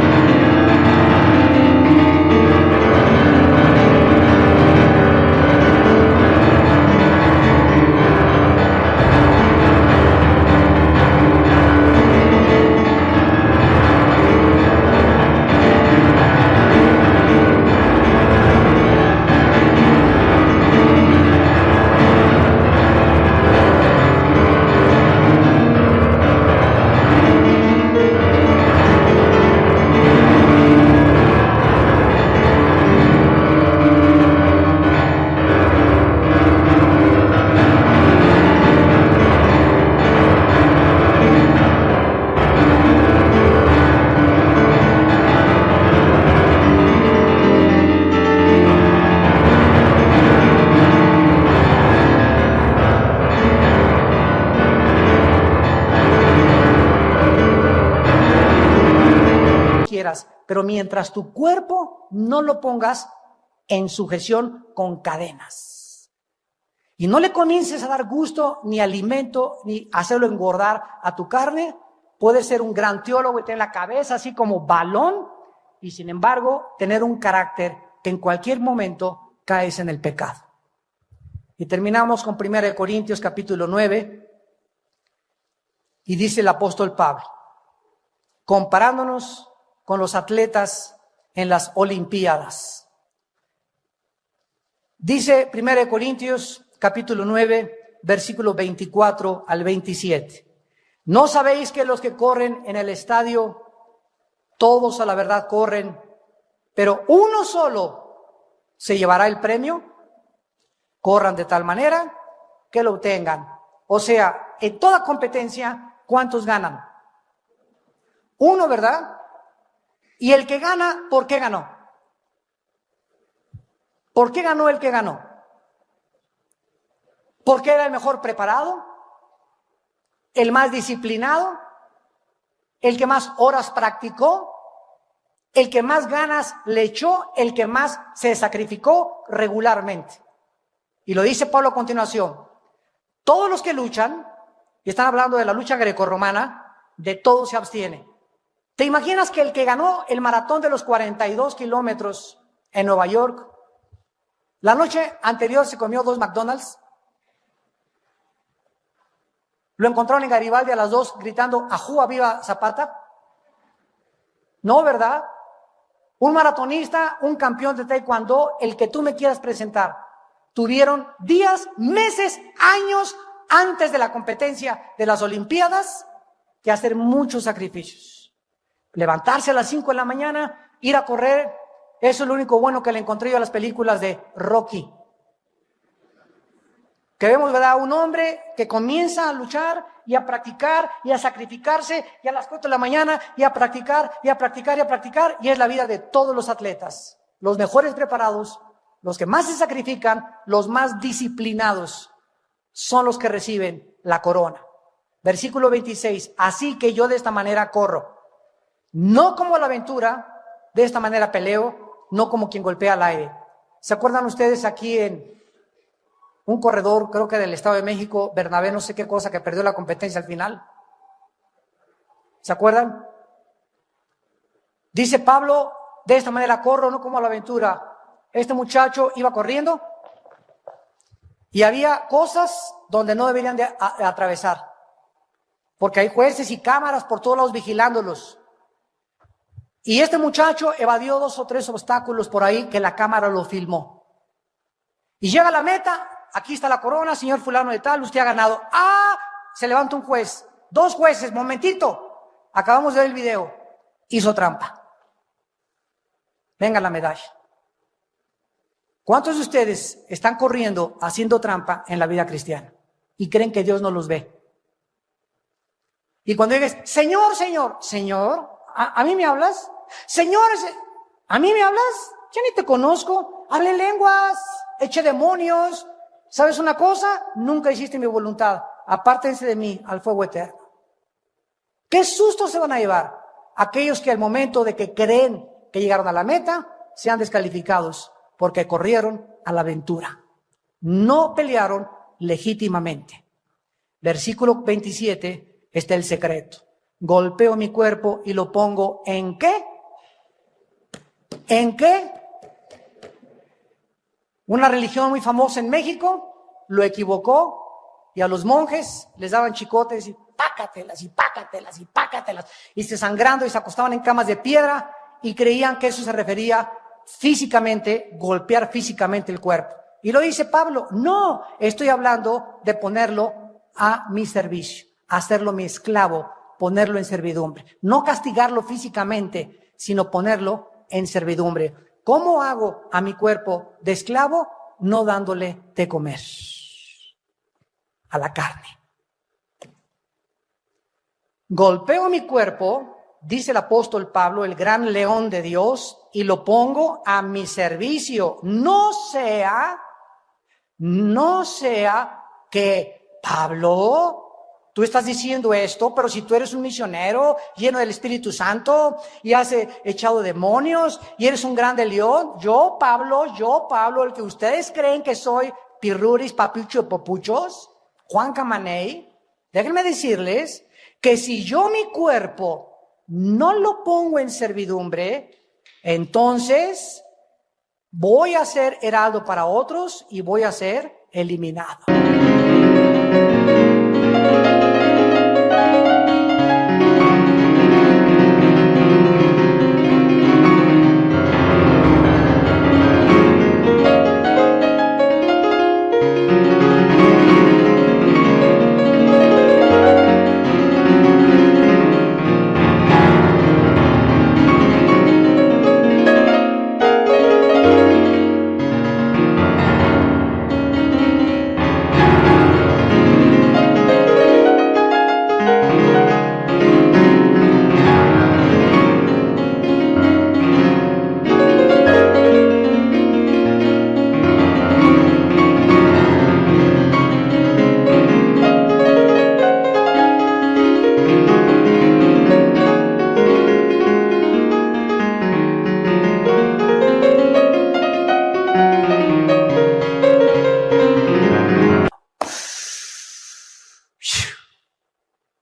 Pero mientras tu cuerpo no lo pongas en sujeción con cadenas y no le comiences a dar gusto ni alimento ni hacerlo engordar a tu carne, puedes ser un gran teólogo y tener la cabeza así como balón y sin embargo tener un carácter que en cualquier momento caes en el pecado. Y terminamos con 1 Corintios capítulo 9 y dice el apóstol Pablo, comparándonos con los atletas en las Olimpiadas. Dice 1 Corintios capítulo 9, versículo 24 al 27. ¿No sabéis que los que corren en el estadio, todos a la verdad corren, pero uno solo se llevará el premio? Corran de tal manera que lo obtengan. O sea, en toda competencia, ¿cuántos ganan? Uno, ¿verdad? Y el que gana, ¿por qué ganó? ¿Por qué ganó el que ganó? ¿Porque era el mejor preparado? ¿El más disciplinado? ¿El que más horas practicó? ¿El que más ganas le echó? ¿El que más se sacrificó regularmente? Y lo dice Pablo a continuación. Todos los que luchan, y están hablando de la lucha grecorromana, de todo se abstiene. ¿Te imaginas que el que ganó el maratón de los 42 kilómetros en Nueva York, la noche anterior se comió 2 McDonald's? Lo encontraron en Garibaldi a las 2 gritando ¡Ajúa, viva Zapata! No, ¿verdad? Un maratonista, un campeón de taekwondo, el que tú me quieras presentar, tuvieron días, meses, años antes de la competencia de las Olimpiadas que hacer muchos sacrificios. Levantarse a las 5 de la mañana, ir a correr, eso es lo único bueno que le encontré yo a las películas de Rocky. Que vemos, ¿verdad? Un hombre que comienza a luchar y a practicar y a sacrificarse y a las 4 de la mañana y a practicar y a practicar y a practicar, y es la vida de todos los atletas, los mejores preparados, los que más se sacrifican, los más disciplinados. son los que reciben la corona. Versículo 26, así que yo de esta manera corro, no como la aventura, de esta manera peleo, no como quien golpea al aire. ¿Se acuerdan ustedes aquí en un corredor, creo que del Estado de México, Bernabé, no sé qué cosa, que perdió la competencia al final? ¿Se acuerdan? Dice Pablo, de esta manera corro, no como la aventura. Este muchacho iba corriendo y había cosas donde no deberían de atravesar, porque hay jueces y cámaras por todos lados vigilándolos. Y este muchacho evadió 2 o 3 obstáculos por ahí que la cámara lo filmó. Y llega a la meta, aquí está la corona, señor fulano de tal, usted ha ganado. ¡Ah! Se levanta un juez, 2 jueces, momentito, acabamos de ver el video, hizo trampa. Venga la medalla. ¿Cuántos de ustedes están corriendo, haciendo trampa en la vida cristiana y creen que Dios no los ve? Y cuando digas, Señor, Señor, Señor, ¿a mí me hablas? Señor, ¿a mí me hablas? Yo ni te conozco, hablé lenguas, eché demonios. ¿Sabes una cosa? Nunca hiciste mi voluntad. Apártense de mí al fuego eterno. ¿Qué susto se van a llevar aquellos que al momento de que creen que llegaron a la meta, sean descalificados porque corrieron a la aventura? No pelearon legítimamente. Versículo 27 está el secreto. Golpeo mi cuerpo y lo pongo ¿en qué? ¿En qué? Una religión muy famosa en México lo equivocó y a los monjes les daban chicotes y pácatelas y pácatelas y pácatelas, y se sangrando y se acostaban en camas de piedra y creían que eso se refería físicamente, golpear físicamente el cuerpo. Y lo dice Pablo, no, estoy hablando de ponerlo a mi servicio, hacerlo mi esclavo, ponerlo en servidumbre. No castigarlo físicamente, sino ponerlo en servidumbre. ¿Cómo hago a mi cuerpo de esclavo? No dándole de comer a la carne. Golpeo mi cuerpo, dice el apóstol Pablo, el gran león de Dios, y lo pongo a mi servicio. No sea que, Pablo, tú estás diciendo esto, pero si tú eres un misionero lleno del Espíritu Santo y has echado demonios y eres un grande león, yo Pablo, el que ustedes creen que soy pirruris, papucho, popuchos, Juan Camaney, déjenme decirles que si yo mi cuerpo no lo pongo en servidumbre, entonces voy a ser heraldo para otros y voy a ser eliminado.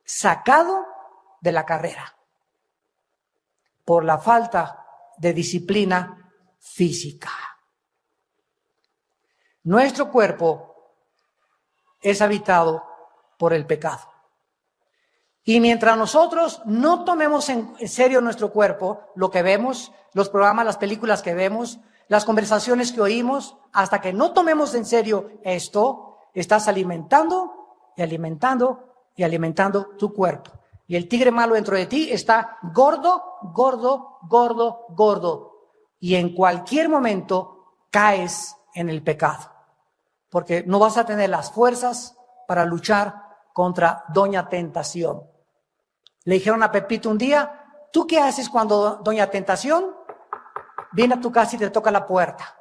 Sacado de la carrera por la falta de disciplina física. Nuestro cuerpo es habitado por el pecado. Y mientras nosotros no tomemos en serio nuestro cuerpo, lo que vemos, los programas, las películas que vemos, las conversaciones que oímos, hasta que no tomemos en serio esto, estás alimentando y alimentando y alimentando tu cuerpo. Y el tigre malo dentro de ti está gordo, gordo, gordo, gordo. Y en cualquier momento caes en el pecado. Porque no vas a tener las fuerzas para luchar contra Doña Tentación. Le dijeron a Pepito un día, ¿tú qué haces cuando Doña Tentación viene a tu casa y te toca la puerta?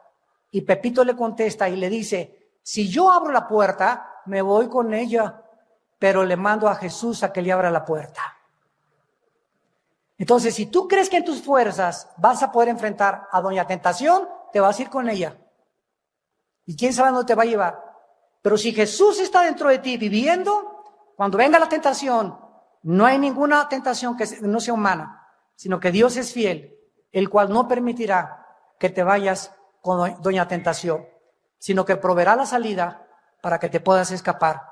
Y Pepito le contesta y le dice, si yo abro la puerta, me voy con ella, pero le mando a Jesús a que le abra la puerta. Entonces, si tú crees que en tus fuerzas vas a poder enfrentar a doña Tentación, te vas a ir con ella. Y quién sabe dónde te va a llevar. Pero si Jesús está dentro de ti viviendo, cuando venga la tentación, no hay ninguna tentación que no sea humana, sino que Dios es fiel, el cual no permitirá que te vayas con doña Tentación, sino que proveerá la salida para que te puedas escapar.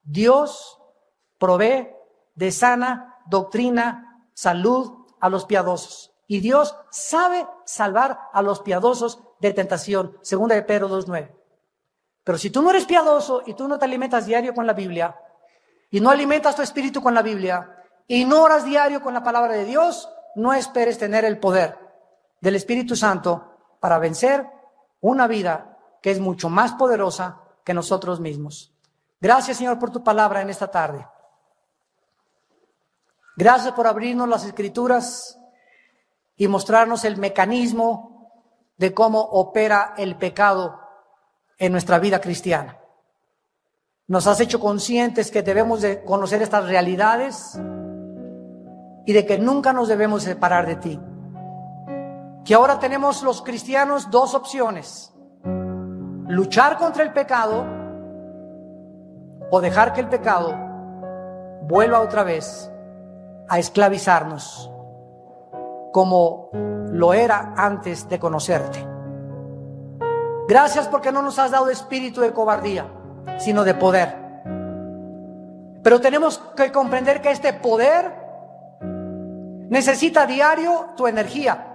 Dios provee de sana doctrina, salud a los piadosos. Y Dios sabe salvar a los piadosos de tentación, 2 de Pedro 2:9. Pero si tú no eres piadoso y tú no te alimentas diario con la Biblia, y no alimentas tu espíritu con la Biblia, y no oras diario con la palabra de Dios, no esperes tener el poder del Espíritu Santo para vencer una vida que es mucho más poderosa que nosotros mismos. Gracias, Señor, por tu palabra en esta tarde. Gracias por abrirnos las Escrituras y mostrarnos el mecanismo de cómo opera el pecado en nuestra vida cristiana. Nos has hecho conscientes que debemos de conocer estas realidades y de que nunca nos debemos separar de ti. Que ahora tenemos los cristianos dos opciones: luchar contra el pecado o dejar que el pecado vuelva otra vez a esclavizarnos como lo era antes de conocerte. Gracias porque no nos has dado espíritu de cobardía, sino de poder. Pero tenemos que comprender que este poder necesita diario tu energía.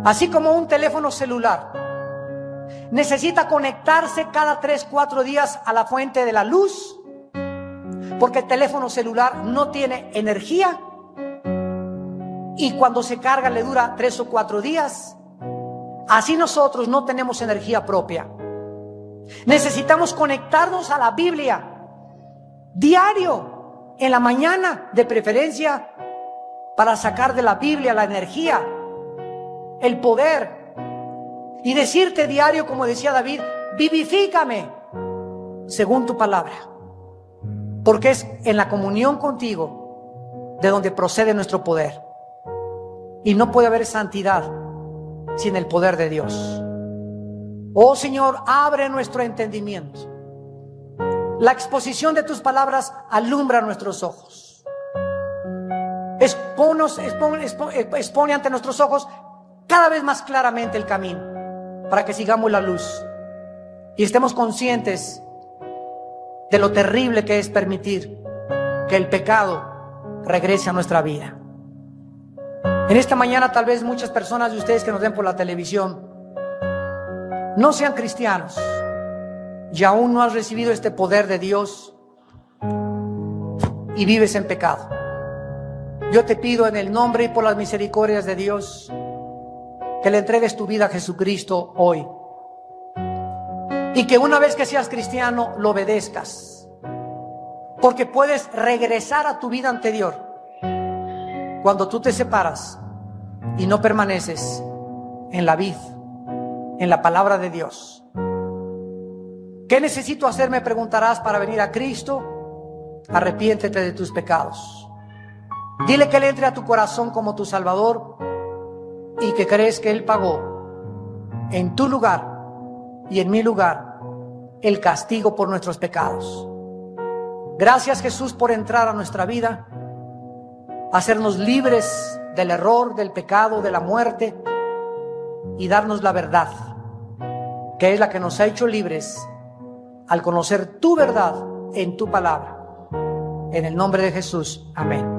Así como un teléfono celular necesita conectarse cada 3-4 días a la fuente de la luz, porque el teléfono celular no tiene energía y cuando se carga le dura 3 o 4 días. Así nosotros no tenemos energía propia. Necesitamos conectarnos a la Biblia diario, en la mañana de preferencia, para sacar de la Biblia la energía, el poder, y decirte diario, como decía David: vivifícame según tu palabra, porque es en la comunión contigo de donde procede nuestro poder, y no puede haber santidad sin el poder de Dios. Oh Señor, abre nuestro entendimiento. La exposición de tus palabras alumbra nuestros ojos. Expone ante nuestros ojos cada vez más claramente el camino, para que sigamos la luz y estemos conscientes de lo terrible que es permitir que el pecado regrese a nuestra vida. En esta mañana, tal vez muchas personas de ustedes que nos ven por la televisión no sean cristianos y aún no has recibido este poder de Dios y vives en pecado. Yo te pido en el nombre y por las misericordias de Dios que le entregues tu vida a Jesucristo hoy, y que una vez que seas cristiano lo obedezcas, porque puedes regresar a tu vida anterior cuando tú te separas y no permaneces en la vid, en la palabra de Dios. ¿Qué necesito hacer?, me preguntarás, para venir a Cristo. Arrepiéntete de tus pecados. Dile que Él entre a tu corazón como tu Salvador y que crees que Él pagó en tu lugar y en mi lugar el castigo por nuestros pecados. Gracias, Jesús, por entrar a nuestra vida, hacernos libres del error, del pecado, de la muerte, y darnos la verdad, que es la que nos ha hecho libres al conocer tu verdad en tu palabra. En el nombre de Jesús, amén.